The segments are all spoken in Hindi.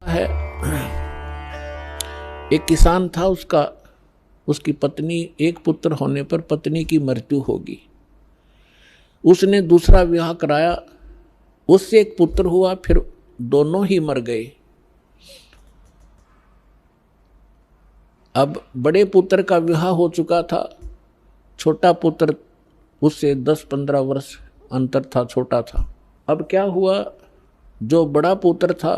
है। एक किसान था, उसकी पत्नी, एक पुत्र होने पर पत्नी की मृत्यु होगी। उसने दूसरा विवाह कराया, उससे एक पुत्र हुआ, फिर दोनों ही मर गए। अब बड़े पुत्र का विवाह हो चुका था, छोटा पुत्र उससे 10-15 वर्ष अंतर था, छोटा था। अब क्या हुआ, जो बड़ा पुत्र था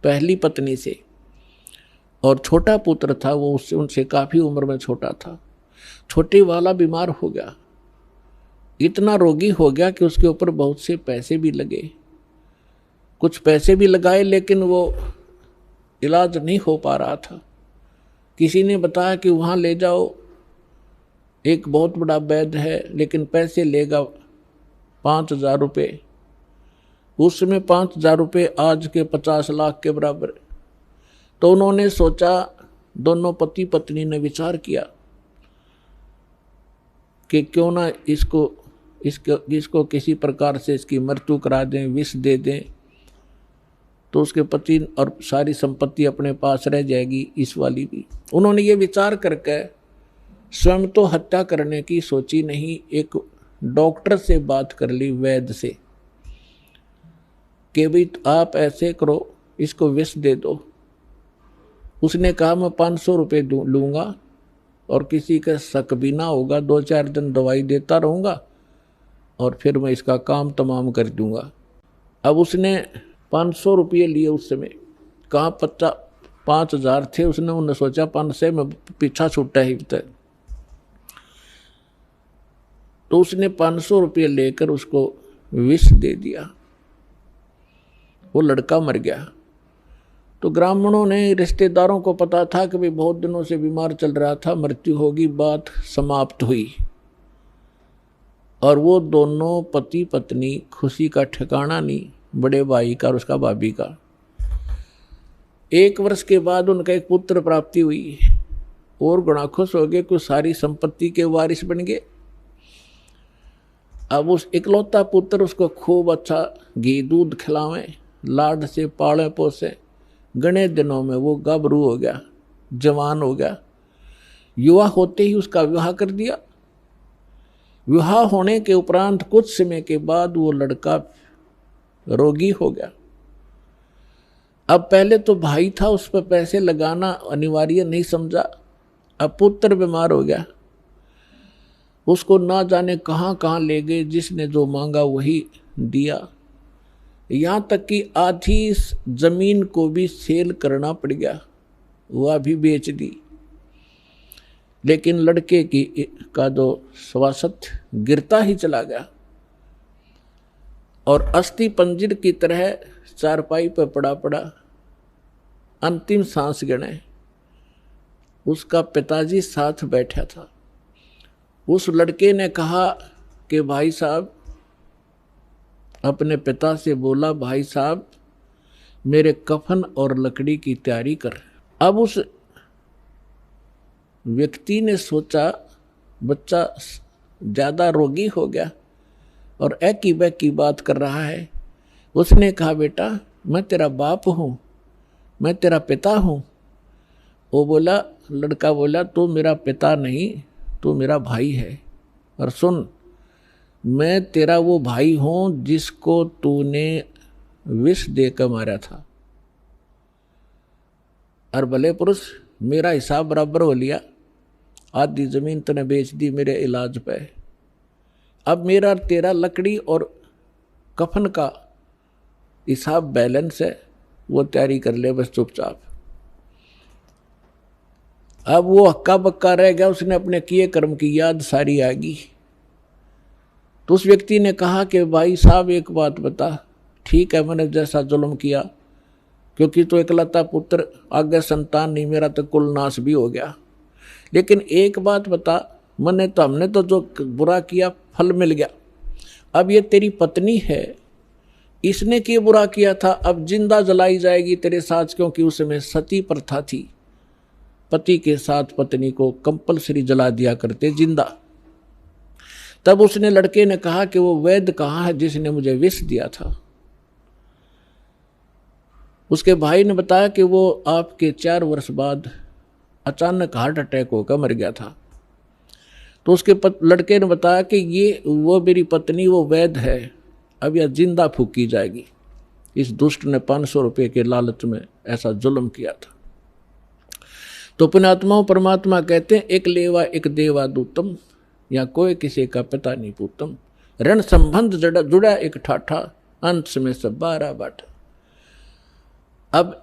पहली पत्नी से और छोटा पुत्र था वो उनसे काफी उम्र में छोटा था, छोटे वाला बीमार हो गया, इतना रोगी हो गया कि उसके ऊपर बहुत से पैसे भी लगे, कुछ पैसे भी लगाए, लेकिन वो इलाज नहीं हो पा रहा था। किसी ने बताया कि वहाँ ले जाओ, एक बहुत बड़ा वैद्य है, लेकिन पैसे लेगा 5,000 रुपये। उस समय 5,000 रुपये आज के 50 लाख के बराबर। तो उन्होंने सोचा, दोनों पति पत्नी ने विचार किया कि क्यों ना इसको किसी प्रकार से इसकी मृत्यु करा दें, विष दे दें, तो उसके पति और सारी संपत्ति अपने पास रह जाएगी, इस वाली भी। उन्होंने ये विचार करके स्वयं तो हत्या करने की सोची नहीं, एक डॉक्टर से बात कर ली, वैद्य से, कि भाई आप ऐसे करो, इसको विष दे दो। उसने कहा मैं 500 रुपये लूँगा और किसी का शक भी ना होगा, 2-4 दिन दवाई देता रहूँगा और फिर मैं इसका काम तमाम कर दूँगा। अब उसने 500 रुपये लिए उस समय, कहाँ 5,000 थे, उन्होंने सोचा 500 में पीछा छूटा ही तक। तो उसने 500 रुपये लेकर उसको विष दे दिया, वो लड़का मर गया। तो ग्रामीणों ने, रिश्तेदारों को पता था कि भाई बहुत दिनों से बीमार चल रहा था, मृत्यु होगी, बात समाप्त हुई। और वो दोनों पति पत्नी, खुशी का ठिकाना नहीं, बड़े भाई का और उसका भाभी का। 1 वर्ष के बाद उनका एक पुत्र प्राप्ति हुई और गुणा खुश हो गए कि सारी संपत्ति के वारिस बन गए। अब उस इकलौता पुत्र उसको खूब अच्छा घी दूध खिलावे, लाड से पाले पोसे, घने दिनों में वो गाभरू हो गया, जवान हो गया। युवा होते ही उसका विवाह कर दिया। विवाह होने के उपरांत कुछ समय के बाद वो लड़का रोगी हो गया। अब पहले तो भाई था, उस पर पैसे लगाना अनिवार्य नहीं समझा, अब पुत्र बीमार हो गया, उसको ना जाने कहाँ कहाँ ले गए, जिसने जो मांगा वही दिया। यहाँ तक कि आधी जमीन को भी सेल करना पड़ गया, वह भी बेच दी। लेकिन लड़के का जो स्वास्थ्य गिरता ही चला गया और अस्थि पंजर की तरह चारपाई पर पड़ा पड़ा अंतिम सांस गिने। उसका पिताजी साथ बैठा था। उस लड़के ने कहा कि भाई साहब, अपने पिता से बोला, भाई साहब मेरे कफन और लकड़ी की तैयारी कर। अब उस व्यक्ति ने सोचा बच्चा ज़्यादा रोगी हो गया और एकी बैकी बात कर रहा है। उसने कहा बेटा मैं तेरा बाप हूँ, मैं तेरा पिता हूँ। वो बोला, लड़का बोला तू मेरा पिता नहीं, तू मेरा भाई है। और सुन, मैं तेरा वो भाई हूँ जिसको तूने विष देकर मारा था, और भले पुरुष मेरा हिसाब बराबर हो लिया, आधी जमीन तूने बेच दी मेरे इलाज पे। अब मेरा तेरा लकड़ी और कफन का हिसाब बैलेंस है, वो तैयारी कर ले बस चुपचाप। अब वो हक्का बक्का रह गया, उसने अपने किए कर्म की याद सारी आ गई। तो उस व्यक्ति ने कहा कि भाई साहब एक बात बता, ठीक है मैंने जैसा जुल्म किया, क्योंकि तो इकलौता पुत्र, आगे संतान नहीं, मेरा तो कुल नाश भी हो गया, लेकिन एक बात बता, हमने तो जो बुरा किया फल मिल गया। अब ये तेरी पत्नी है, इसने क्यों बुरा किया था, अब जिंदा जलाई जाएगी तेरे साथ, क्योंकि उस समय सती प्रथा थी, पति के साथ पत्नी को कंपलसरी जला दिया करते जिंदा। तब उसने, लड़के ने कहा कि वो वैद्य कहाँ है जिसने मुझे विष दिया था। उसके भाई ने बताया कि वो आपके 4 वर्ष बाद अचानक हार्ट अटैक होकर मर गया था। तो उसके लड़के ने बताया कि ये वो मेरी पत्नी वो वैद्य है, अब यह जिंदा फूकी जाएगी। इस दुष्ट ने 500 रुपये के लालच में ऐसा जुल्म किया था। तो पुण्यात्माओं, परमात्मा कहते हैं एक लेवा एक देवा दूतम, या कोई किसी का पिता नहीं पूतम। ऋण संबंध जुड़ा एक ठाठा, अंत में सब 12 बाटा। अब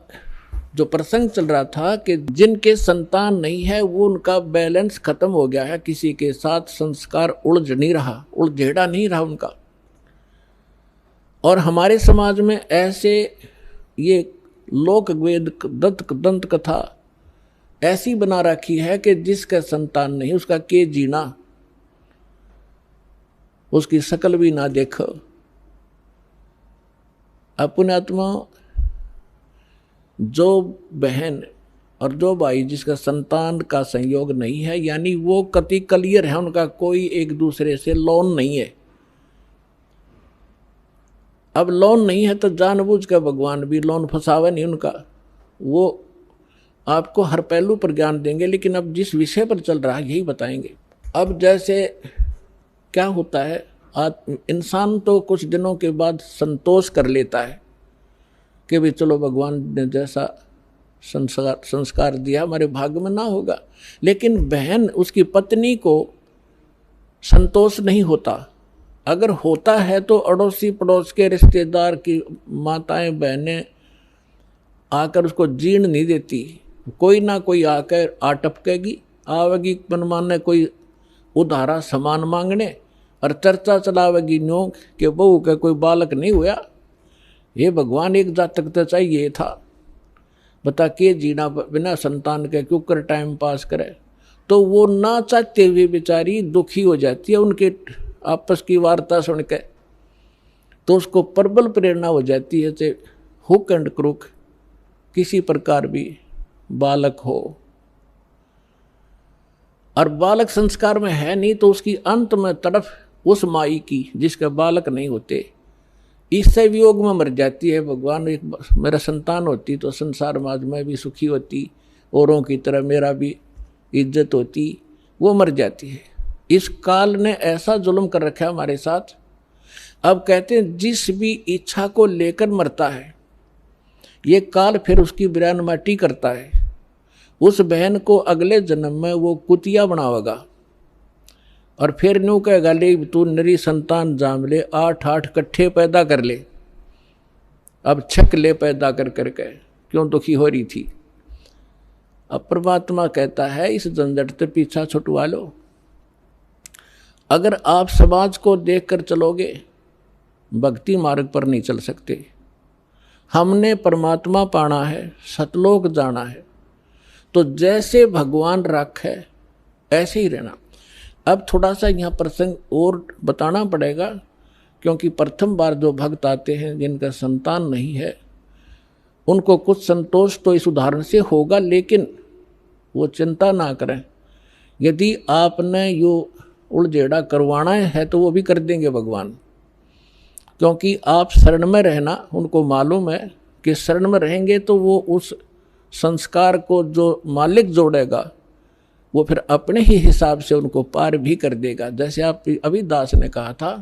जो प्रसंग चल रहा था कि जिनके संतान नहीं है वो उनका बैलेंस खत्म हो गया है, किसी के साथ संस्कार उलझ नहीं रहा, उलझेड़ा नहीं रहा उनका। और हमारे समाज में ऐसे ये लोक वेद दंत कथा ऐसी बना रखी है कि जिसका संतान नहीं उसका के जीना, उसकी शकल भी ना देखो। अपने आत्मा जो बहन और जो भाई जिसका संतान का संयोग नहीं है, यानी वो कति क्लियर है, उनका कोई एक दूसरे से लोन नहीं है। अब लोन नहीं है तो जानबूझ कर भगवान भी लोन फंसावे नहीं उनका, वो आपको हर पहलू पर ज्ञान देंगे। लेकिन अब जिस विषय पर चल रहा है यही बताएंगे। अब जैसे क्या होता है, इंसान तो कुछ दिनों के बाद संतोष कर लेता है कि भी चलो भगवान ने जैसा संस्कार दिया हमारे भाग्य में ना होगा। लेकिन बहन उसकी पत्नी को संतोष नहीं होता। अगर होता है तो अड़ोसी पड़ोस के रिश्तेदार की माताएं बहनें आकर उसको जीर्ण नहीं देती, कोई ना कोई आकर आटपकेगी, आवेगी मनमाने कोई उधारा सामान मांगने और चर्चा चलावेगी न्यों कि बहू का कोई बालक नहीं हुआ। ये भगवान एक जातक तो चाहिए था, बता के जीना बिना संतान के क्यों कर टाइम पास करे। तो वो ना चाहते हुए बेचारी दुखी हो जाती है उनके आपस की वार्ता सुन के। तो उसको प्रबल प्रेरणा हो जाती है चाहे हुक एंड क्रुक किसी प्रकार भी बालक हो। और बालक संस्कार में है नहीं तो उसकी अंत में तड़फ उस माई की जिसके बालक नहीं होते, इससे वियोग में मर जाती है। भगवान एक मेरा संतान होती तो संसार समाज में भी सुखी होती, औरों की तरह मेरा भी इज्जत होती, वो मर जाती है। इस काल ने ऐसा जुल्म कर रखा है हमारे साथ। अब कहते हैं जिस भी इच्छा को लेकर मरता है ये काल फिर उसकी बिरान माटी करता है। उस बहन को अगले जन्म में वो कुतिया बनावेगा और फिर न्यू कहेगा ले तू नरी संतान जाम ले, 8 कट्ठे पैदा कर ले, अब छक ले पैदा कर करके क्यों दुखी हो रही थी। अब परमात्मा कहता है इस झंझट से पीछा छुटवा लो। अगर आप समाज को देखकर चलोगे भक्ति मार्ग पर नहीं चल सकते। हमने परमात्मा पाना है, सतलोक जाना है, तो जैसे भगवान रखे ऐसे ही रहना। अब थोड़ा सा यहाँ प्रसंग और बताना पड़ेगा क्योंकि प्रथम बार जो भक्त आते हैं जिनका संतान नहीं है उनको कुछ संतोष तो इस उदाहरण से होगा, लेकिन वो चिंता ना करें। यदि आपने यो उलझेड़ा करवाना है तो वो भी कर देंगे भगवान, क्योंकि आप शरण में रहना उनको मालूम है कि शरण में रहेंगे तो वो उस संस्कार को जो मालिक जोड़ेगा वो फिर अपने ही हिसाब से उनको पार भी कर देगा। जैसे आप अभी दास ने कहा था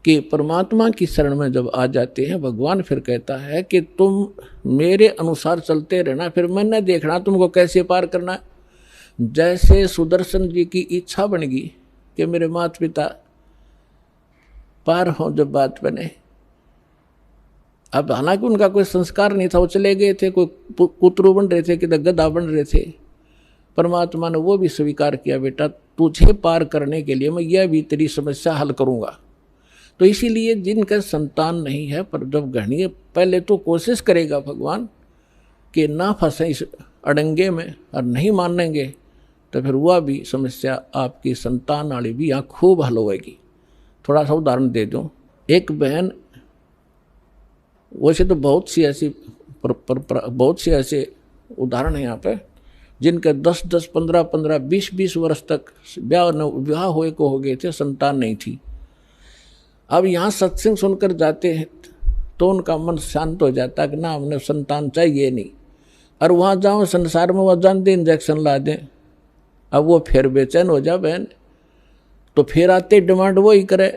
कि परमात्मा की शरण में जब आ जाते हैं भगवान फिर कहता है कि तुम मेरे अनुसार चलते रहना, फिर मैंने देखना तुमको कैसे पार करना है। जैसे सुदर्शन जी की इच्छा बन गई कि मेरे माता पिता पार हो जब बात बने। अब हालांकि उनका कोई संस्कार नहीं था, वो चले गए थे, कोई पुत्रु बन रहे थे कि गधा बन रहे थे। परमात्मा ने वो भी स्वीकार किया, बेटा तुझे पार करने के लिए मैं यह भी तेरी समस्या हल करूंगा। तो इसीलिए जिनका संतान नहीं है पर जब गणिए पहले तो कोशिश करेगा भगवान कि ना फंसे इस अड़ंगे में और नहीं मानेंगे तो फिर वह भी समस्या आपकी संतान वाली भी यहाँ खूब हल होएगी। थोड़ा सा उदाहरण दे दूँ। एक बहन, वैसे तो बहुत सी ऐसे उदाहरण हैं यहाँ पे जिनके 10-10, 15-15, 20-20 वर्ष तक विवाह होए को हो गए थे, संतान नहीं थी। अब यहाँ सत्संग सुनकर जाते हैं तो उनका मन शांत हो जाता कि ना हमने संतान चाहिए नहीं। और वहाँ जाओ संसार में, वह जानते इंजेक्शन ला दें, अब वो फिर बेचैन हो जा बहन, तो फिर आते डिमांड वो ही करे।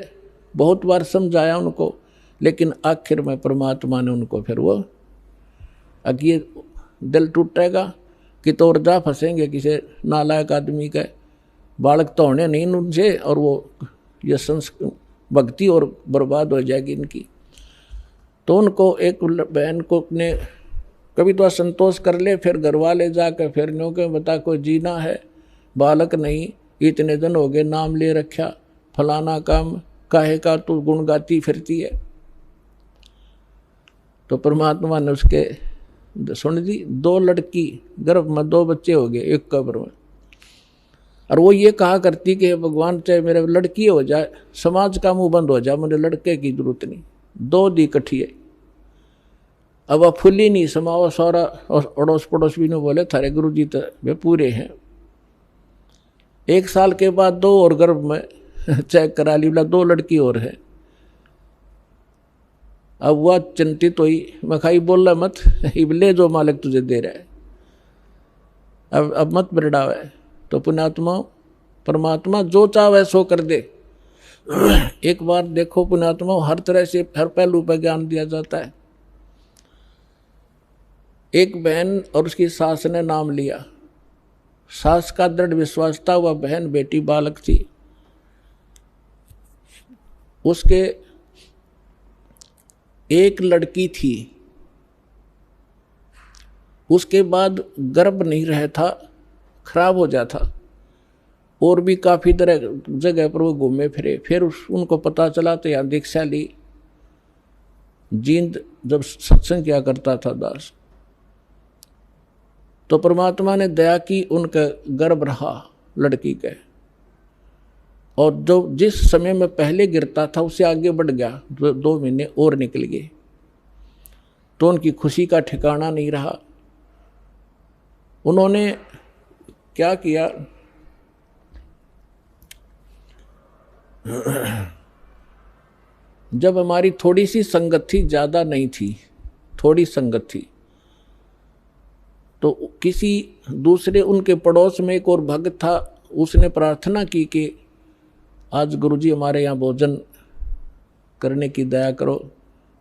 बहुत बार समझाया उनको, लेकिन आखिर में परमात्मा ने उनको फिर वो ये दिल टूटेगा कि तो और जा फंसेंगे किसी नालायक आदमी के, बालक तो होने नहीं उनसे, और वो ये भक्ति और बर्बाद हो जाएगी इनकी। तो उनको एक बहन को ने कभी तो असंतोष कर ले, फिर घर वाले जाकर फिर न्यों के बता कोई जीना है, बालक नहीं, इतने दिन हो गए नाम ले रखा, फलाना काम, काहे का तू गुण गाती फिरती है। तो परमात्मा ने उसके सुन दी, 2 लड़की गर्भ में 2 बच्चे हो गए एक कब्र में। और वो ये कहा करती कि भगवान चाहे मेरे लड़की हो जाए, समाज का मुंह बंद हो जाए, मुझे लड़के की जरूरत नहीं। 2 दी इकट्ठी है। अब वह फुली नहीं समाओ, सारा अड़ोस पड़ोस भी नहीं बोले थारे गुरु जी तो वे पूरे हैं। 1 साल के बाद 2 और गर्भ में चेक करा ली, बोला 2 लड़की और है। अब वह चिंतित हुई, मैं खाई बोल रहा मत, इबले जो मालिक तुझे दे रहा है, अब मत बिरड़ावे। तो पुण्यात्मा परमात्मा जो चाहे सो कर दे। एक बार देखो पुण्यात्मा, हर तरह से हर पहलू पर ज्ञान दिया जाता है। एक बहन और उसकी सास ने नाम लिया, सास का दृढ़ विश्वास था वह बहन बेटी बालक थी। उसके एक लड़की थी, उसके बाद गर्भ नहीं रहा था, खराब हो जाता, और भी काफ़ी तरह जगह पर वो घूमे फिरे। फिर उनको पता चला तो यहाँ दीक्षा ली। जींद जब सत्संग किया करता था दास, तो परमात्मा ने दया की, उनका गर्भ रहा लड़की के, और जो जिस समय में पहले गिरता था उससे आगे बढ़ गया, 2 महीने और निकल गए। तो उनकी खुशी का ठिकाना नहीं रहा। उन्होंने क्या किया, जब हमारी थोड़ी सी संगत थी, ज़्यादा नहीं थी, थोड़ी संगत थी, तो किसी दूसरे उनके पड़ोस में एक और भक्त था, उसने प्रार्थना की कि आज गुरुजी हमारे यहाँ भोजन करने की दया करो।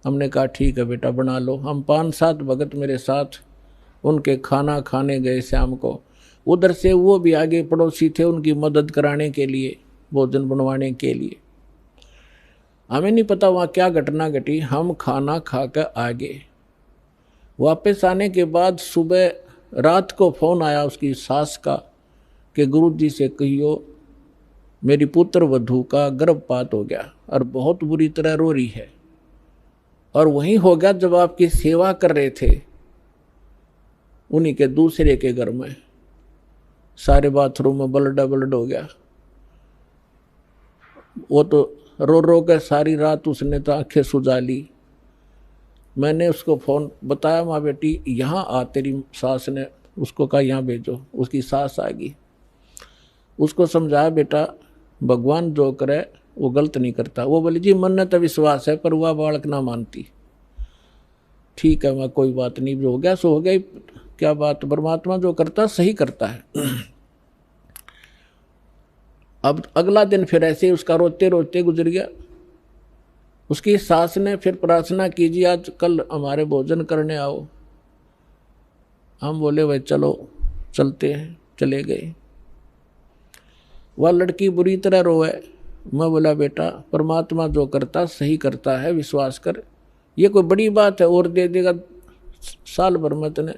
हमने कहा ठीक है बेटा बना लो। हम 5-7 भगत मेरे साथ उनके खाना खाने गए शाम को। उधर से वो भी आगे पड़ोसी थे उनकी मदद कराने के लिए, भोजन बनवाने के लिए। हमें नहीं पता वहाँ क्या घटना घटी। हम खाना खा कर आ गए। वापस आने के बाद सुबह रात को फ़ोन आया उसकी सास का कि गुरुजी से कहियो मेरी पुत्र वधू का गर्भपात हो गया और बहुत बुरी तरह रो रही है। और वहीं हो गया जब आपकी सेवा कर रहे थे, उन्हीं के दूसरे के घर में। सारे बाथरूम में ब्लड हो गया। वो तो रो रो कर सारी रात उसने तो आंखें सुजा ली। मैंने उसको फ़ोन बताया, माँ बेटी यहाँ आ, तेरी सास ने उसको कहा यहाँ भेजो। उसकी सास आ गई। उसको समझाया बेटा भगवान जो करे वो गलत नहीं करता। वो बोली जी मन ने तो विश्वास है पर वह बालक ना मानती। ठीक है माँ कोई बात नहीं, जो हो गया सो हो गया। क्या बात, परमात्मा जो करता सही करता है। अब अगला दिन फिर ऐसे ही उसका रोते रोते गुजर गया। उसकी सास ने फिर प्रार्थना कीजिए आज कल हमारे भोजन करने आओ। हम बोले भाई चलो चलते हैं, चले गए। वह लड़की बुरी तरह रोए। मैं बोला बेटा परमात्मा जो करता सही करता है, विश्वास कर। ये कोई बड़ी बात है और दे देगा साल भर में तने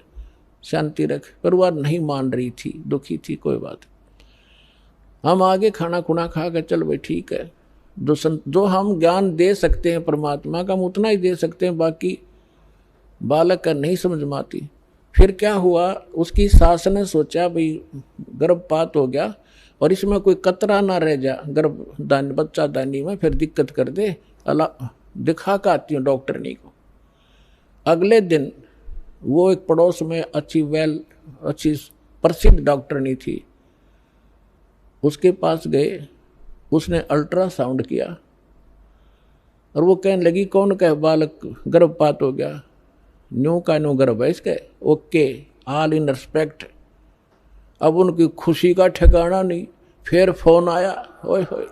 शांति रख। पर वह नहीं मान रही थी, दुखी थी। कोई बात, हम आगे खाना खुना खा कर चल भाई ठीक है। जो हम ज्ञान दे सकते हैं परमात्मा का हम उतना ही दे सकते हैं, बाकी बालक का नहीं समझ में आती। फिर क्या हुआ, उसकी सास ने सोचा भाई गर्भपात हो गया और इसमें कोई कतरा ना रह जा गर्भदान बच्चा दानी में, फिर दिक्कत कर दे। अल्लाह दिखा कर आती हूँ डॉक्टर नहीं को। अगले दिन वो एक पड़ोस में अच्छी प्रसिद्ध डॉक्टरनी थी, उसके पास गए। उसने अल्ट्रासाउंड किया और वो कहने लगी कौन कहे बालक गर्भपात हो गया, न्यू का न्यू गर्भ है इसके, ओके ऑल इन रिस्पेक्ट। अब उनकी खुशी का ठिकाना नहीं, फिर फोन आया, ओए होए।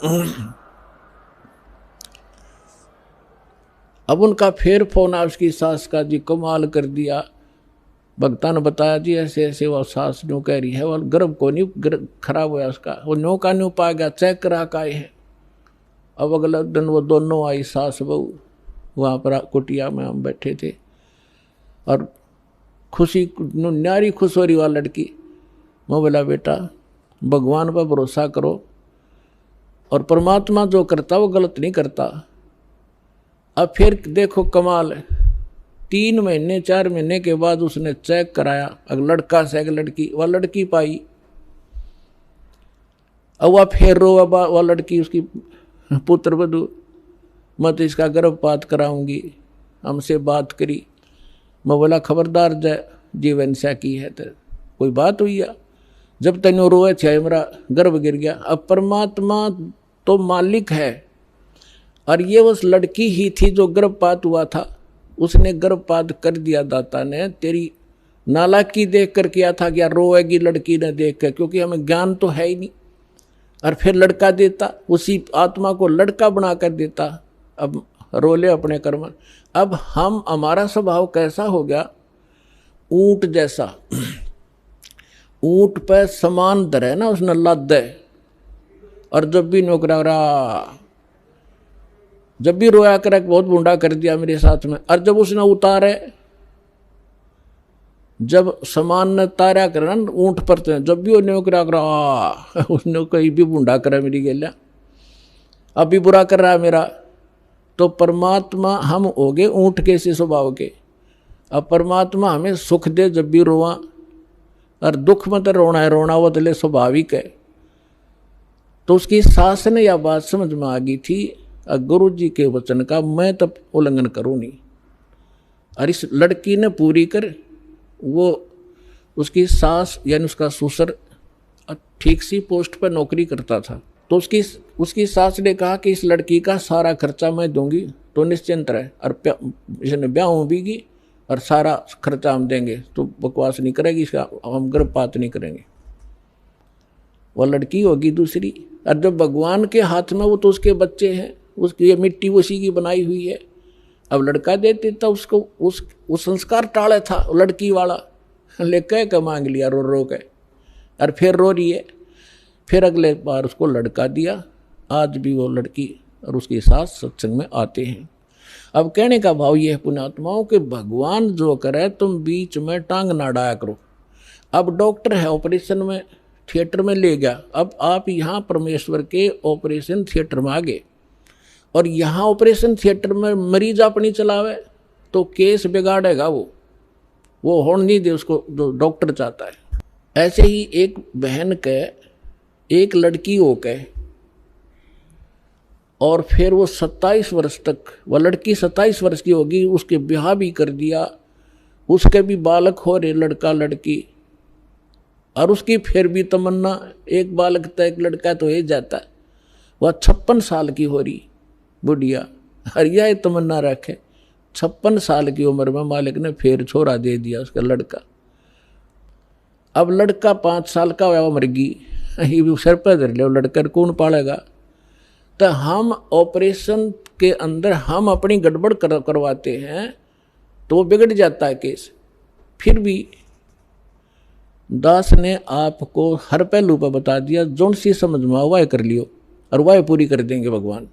अब उनका फिर फोन आया उसकी सास का, जी कमाल कर दिया, भक्ता ने बताया जी ऐसे ऐसे वो सास न्यू कह रही है, वो गर्भ को नहीं खराब हुआ उसका, वो न्यू का न्यू पा गया, चेक करा का है। अब अगला दिन वो दोनों आई सास बहू, वहाँ पर कुटिया में हम बैठे थे और खुशी न्यारी खुश हो रही वाला लड़की। मैं बोला बेटा भगवान पर भरोसा करो और परमात्मा जो करता वो गलत नहीं करता। अब फिर देखो कमाल है, 3 महीने 4 महीने के बाद उसने चेक कराया, अगर लड़का से अगर लड़की, वह लड़की पाई। अब वह फिर रो, वह लड़की उसकी पुत्र वधू, मैं तो इसका गर्भपात कराऊंगी, हमसे बात करी। मैं बोला खबरदार जय जीवन से की है तो कोई बात हुई है, जब तक रोए थे मेरा गर्भ गिर गया। अब परमात्मा तो मालिक है और ये उस लड़की ही थी जो गर्भपात हुआ था, उसने गर्भपात कर दिया दाता ने, तेरी नालायकी देख कर किया था कि यार रोएगी लड़की ने देख कर, क्योंकि हमें ज्ञान तो है ही नहीं। और फिर लड़का देता, उसी आत्मा को लड़का बना कर देता, अब रोले अपने कर्म। अब हम हमारा स्वभाव कैसा हो गया, ऊंट जैसा। ऊंट पे समान धरे ना उसने लाद है, और जब भी नौकरा रहा, जब भी रोया कर बहुत बूढ़ा कर दिया मेरे साथ में, और जब उसने उतारे, जब समान ने तारा करा ऊंट पर, जब भी वो नौकरा करा उसने कहीं भी बूढ़ा करा मेरी गेलिया, अभी बुरा कर रहा है मेरा। तो परमात्मा हम हो गए ऊंट के से स्वभाव के। अब परमात्मा हमें सुख दे जब भी रोआ, और दुख में तो रोना है, रोना वो तो स्वाभाविक है। तो उसकी सास ने यह बात समझ में आ गई थी, गुरु जी के वचन का मैं तब उल्लंघन करूँ नहीं। और इस लड़की ने पूरी कर, वो उसकी सास यानी उसका ससुर ठीक सी पोस्ट पर नौकरी करता था, तो उसकी सास ने कहा कि इस लड़की का सारा खर्चा मैं दूंगी, तो निश्चिंत रहे, और इसने ब्याह भी और सारा खर्चा हम देंगे, तो बकवास नहीं करेगी, इसका हम गर्भपात नहीं करेंगे। वह लड़की होगी दूसरी, और जब भगवान के हाथ में, वो तो उसके बच्चे हैं, उसकी ये मिट्टी उसी की बनाई हुई है। अब लड़का देते तो उसको उस संस्कार टाले था लड़की वाला, ले कह के मांग लिया रो रो के, और फिर रो रही है। फिर अगले बार उसको लड़का दिया। आज भी वो लड़की और उसकी सास सत्संग में आते हैं। अब कहने का भाव ये है पुण्यात्माओं के, भगवान जो करे तुम बीच में टांग ना डाया करो। अब डॉक्टर है ऑपरेशन में थिएटर में ले गया, अब आप यहाँ परमेश्वर के ऑपरेशन थिएटर में आ गए, और यहाँ ऑपरेशन थिएटर में मरीज अपनी चलावे तो केस बिगाड़ेगा, वो होने नहीं दे उसको जो डॉक्टर चाहता है। ऐसे ही एक बहन के एक लड़की हो के, और फिर वो 27 वर्ष तक, वह लड़की 27 वर्ष की होगी, उसके ब्याह भी कर दिया, उसके भी बालक हो रहे लड़का लड़की, और उसकी फिर भी तमन्ना एक बालक तक एक लड़का तो हो जाता है। वह 56 साल की हो रही बुढ़िया, और यह तमन्ना रखे 56 साल की उम्र में मालिक ने फिर छोरा दे दिया उसका लड़का। अब लड़का 5 साल का हुआ, मर गई, ये सर पर धर ले, लड़का कौन पालेगा। तो हम ऑपरेशन के अंदर हम अपनी गड़बड़ करवाते हैं तो वो बिगड़ जाता है केस। फिर भी दास ने आपको हर पहलू पर बता दिया, जोन सी समझ में वाह कर लियो और वाह पूरी कर देंगे भगवान।